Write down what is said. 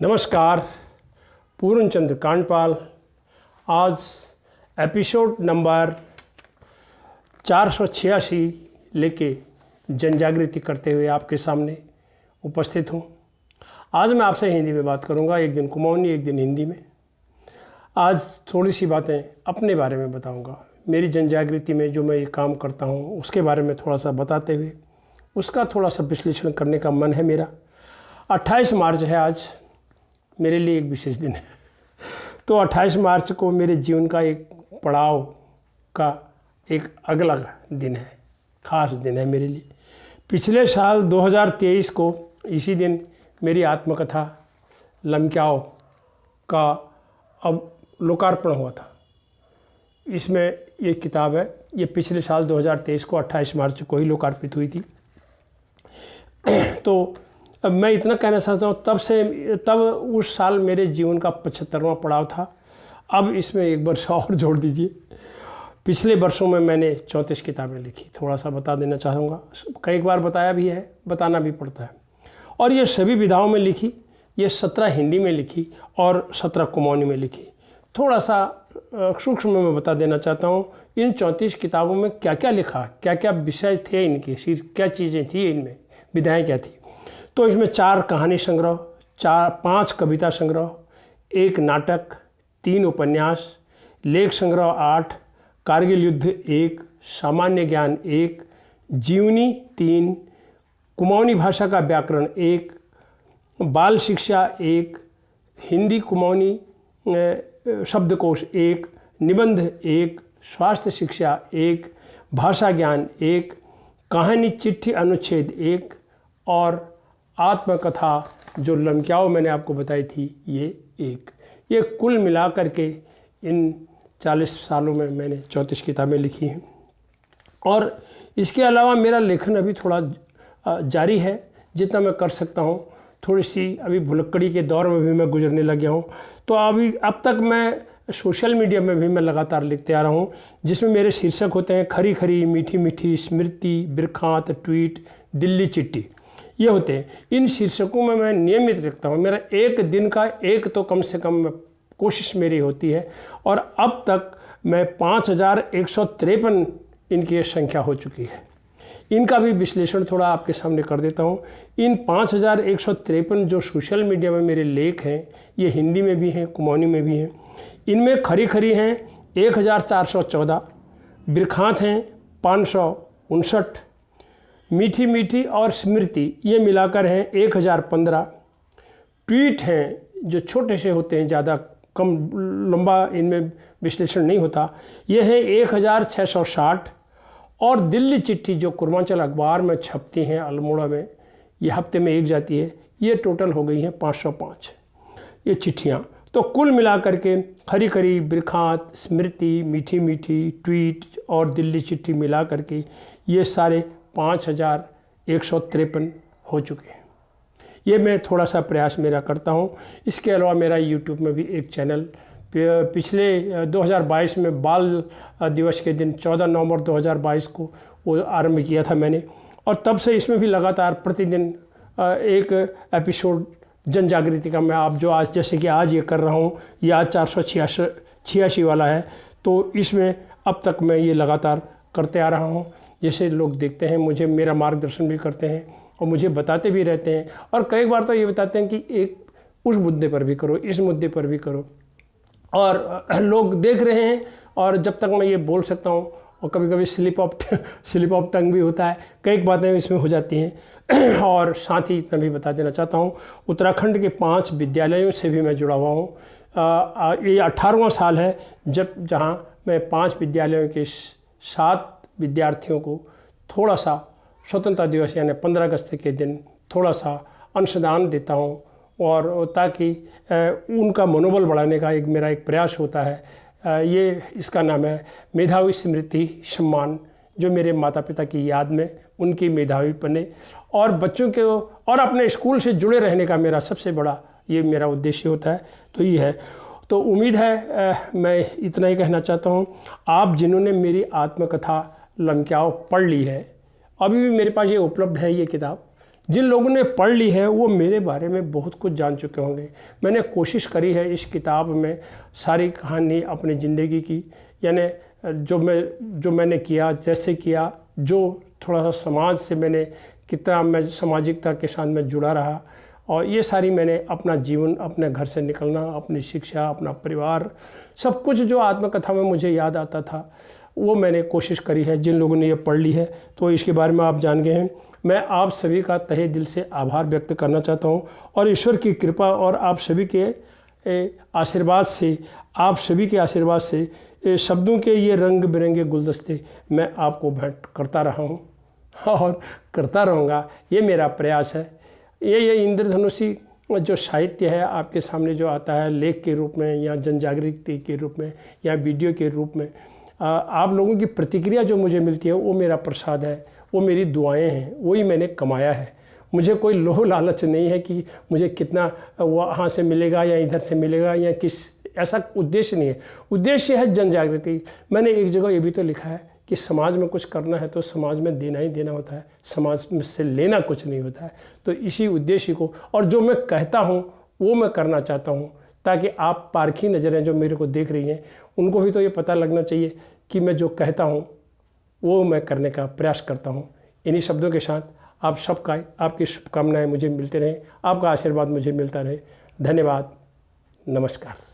नमस्कार, पूर्ण चंद्र कांडपाल। आज एपिसोड नंबर 486 लेके जन जागृति करते हुए आपके सामने उपस्थित हूँ। आज मैं आपसे हिंदी में बात करूँगा, एक दिन कुमाऊनी एक दिन हिंदी में। आज थोड़ी सी बातें अपने बारे में बताऊँगा, मेरी जन जागृति में जो मैं ये काम करता हूँ उसके बारे में थोड़ा सा बताते हुए उसका थोड़ा सा विश्लेषण करने का मन है मेरा। 28 मार्च है आज, मेरे लिए एक विशेष दिन है। तो 28 मार्च को मेरे जीवन का एक पड़ाव का एक अगला दिन है, ख़ास दिन है मेरे लिए। पिछले साल 2023 को इसी दिन मेरी आत्मकथा लमक्याओ का अब लोकार्पण हुआ था। इसमें ये किताब है, ये पिछले साल 2023 को 28 मार्च को ही लोकार्पित हुई थी। तो अब मैं इतना कहना चाहता हूँ, तब उस साल मेरे जीवन का 75वां पड़ाव था। अब इसमें एक वर्ष और जोड़ दीजिए। पिछले वर्षों में मैंने 34 किताबें लिखी, थोड़ा सा बता देना चाहूँगा। कई बार बताया भी है, बताना भी पड़ता है। और ये सभी विधाओं में लिखी, ये 17 हिंदी में लिखी और 17 कुमाऊनी में लिखी। थोड़ा सा सूक्ष्म में बता देना चाहता हूँ, इन 34 किताबों में क्या क्या लिखा, क्या क्या विषय थे इनके, क्या चीज़ें थी इनमें, विधाएँ क्या थी। तो इसमें 4 कहानी संग्रह, 5 कविता संग्रह, 1 नाटक, 3 उपन्यास, लेख संग्रह 8, कारगिल युद्ध 1, सामान्य ज्ञान 1, जीवनी 3, कुमाऊनी भाषा का व्याकरण 1, बाल शिक्षा 1, हिंदी कुमाऊनी शब्दकोश 1, निबंध 1, स्वास्थ्य शिक्षा 1, भाषा ज्ञान 1, कहानी चिट्ठी अनुच्छेद 1 और आत्मकथा जो लमक्याओ मैंने आपको बताई थी ये 1। ये कुल मिलाकर के इन 40 सालों में मैंने 34 किताबें लिखी हैं। और इसके अलावा मेरा लेखन अभी थोड़ा जारी है, जितना मैं कर सकता हूँ। थोड़ी सी अभी भुलक्कड़ी के दौर में भी मैं गुजरने लग गया हूँ। तो अब तक मैं सोशल मीडिया में भी मैं लगातार लिखते आ रहा हूँ, जिसमें मेरे शीर्षक होते हैं खरी खरी, मीठी मीठी, स्मृति, बिरखात, ट्वीट, दिल्ली चिट्ठी, ये होते हैं। इन शीर्षकों में मैं नियमित लिखता हूँ। मेरा एक दिन का एक तो कम से कम कोशिश मेरी होती है। और अब तक मैं 5153 इनकी संख्या हो चुकी है। इनका भी विश्लेषण थोड़ा आपके सामने कर देता हूँ। इन 5153 जो सोशल मीडिया में मेरे लेख हैं, ये हिंदी में भी हैं, कुमाऊनी में भी हैं। इनमें खरी खरी हैं 1414, बिरखात हैं 559, मीठी मीठी और स्मृति ये मिलाकर हैं 1015, ट्वीट हैं जो छोटे से होते हैं, ज़्यादा कम लंबा इनमें विश्लेषण नहीं होता, ये है 1660, और दिल्ली चिट्ठी जो पूर्वांचल अखबार में छपती हैं अल्मोड़ा में, ये हफ्ते में एक जाती है, ये टोटल हो गई हैं 505 ये चिट्ठियाँ। तो कुल मिलाकर के खरी खरी, बिरखात, स्मृति, मीठी मीठी, ट्वीट और दिल्ली चिट्ठी मिला करके ये सारे 5153 हो चुके हैं। ये मैं थोड़ा सा प्रयास मेरा करता हूँ। इसके अलावा मेरा यूट्यूब में भी एक चैनल पिछले 2022 में बाल दिवस के दिन 14 नवंबर 2022 को वो आरंभ किया था मैंने। और तब से इसमें भी लगातार प्रतिदिन एक एपिसोड जन जागृति का मैं आप जो आज जैसे कि आज ये कर रहा हूँ, ये आज 486 वाला है। तो इसमें अब तक मैं ये लगातार करते आ रहा हूँ। जैसे लोग देखते हैं मुझे, मेरा मार्गदर्शन भी करते हैं और मुझे बताते भी रहते हैं। और कई बार तो ये बताते हैं कि एक उस मुद्दे पर भी करो, इस मुद्दे पर भी करो। और लोग देख रहे हैं, और जब तक मैं ये बोल सकता हूँ, और कभी कभी स्लिप ऑफ टंग भी होता है, कई बातें इसमें हो जाती हैं। और साथ ही इतना भी बता देना चाहता हूँ, उत्तराखंड के 5 विद्यालयों से भी मैं जुड़ा हुआ हूँ। ये 18वां साल है जहाँ मैं 5 विद्यालयों के 7 विद्यार्थियों को थोड़ा सा स्वतंत्रता दिवस यानी 15 अगस्त के दिन थोड़ा सा अंशदान देता हूँ, और ताकि उनका मनोबल बढ़ाने का मेरा एक प्रयास होता है। ये इसका नाम है मेधावी स्मृति सम्मान, जो मेरे माता पिता की याद में उनकी मेधावी बने और बच्चों के और अपने स्कूल से जुड़े रहने का मेरा सबसे बड़ा ये मेरा उद्देश्य होता है। तो ये है। तो उम्मीद है मैं इतना ही कहना चाहता हूँ। आप जिन्होंने मेरी आत्मकथा लमक्याओ पढ़ ली है, अभी भी मेरे पास ये उपलब्ध है ये किताब, जिन लोगों ने पढ़ ली है वो मेरे बारे में बहुत कुछ जान चुके होंगे। मैंने कोशिश करी है इस किताब में सारी कहानी अपनी ज़िंदगी की, यानी जो मैंने किया, जैसे किया, जो थोड़ा सा समाज से मैंने कितना मैं सामाजिकता के साथ में जुड़ा रहा, और ये सारी मैंने अपना जीवन, अपने घर से निकलना, अपनी शिक्षा, अपना परिवार, सब कुछ जो आत्मकथा में मुझे याद आता था वो मैंने कोशिश करी है। जिन लोगों ने ये पढ़ ली है तो इसके बारे में आप जान गए हैं। मैं आप सभी का तहे दिल से आभार व्यक्त करना चाहता हूँ, और ईश्वर की कृपा और आप सभी के आशीर्वाद से, आप सभी के आशीर्वाद से शब्दों के ये रंग बिरंगे गुलदस्ते मैं आपको भेंट करता रहा हूँ और करता रहूँगा। ये मेरा प्रयास है। ये इंद्रधनुषी जो साहित्य है आपके सामने जो आता है लेख के रूप में या जन जागृति के रूप में या वीडियो के रूप में, आप लोगों की प्रतिक्रिया जो मुझे मिलती है वो मेरा प्रसाद है, वो मेरी दुआएं हैं, वही मैंने कमाया है। मुझे कोई लोभ लालच नहीं है कि मुझे कितना वहाँ से मिलेगा या इधर से मिलेगा या किस, ऐसा उद्देश्य नहीं है। उद्देश्य है जन जागृति। मैंने एक जगह ये भी तो लिखा है कि समाज में कुछ करना है तो समाज में देना ही देना होता है, समाज में से लेना कुछ नहीं होता है। तो इसी उद्देश्य को, और जो मैं कहता हूँ वो मैं करना चाहता हूँ, ताकि आप पारखी नज़रें जो मेरे को देख रही हैं उनको भी तो ये पता लगना चाहिए कि मैं जो कहता हूँ वो मैं करने का प्रयास करता हूँ। इन्हीं शब्दों के साथ आप सबका, आपकी शुभकामनाएं मुझे मिलते रहें, आपका आशीर्वाद मुझे मिलता रहे। धन्यवाद, नमस्कार।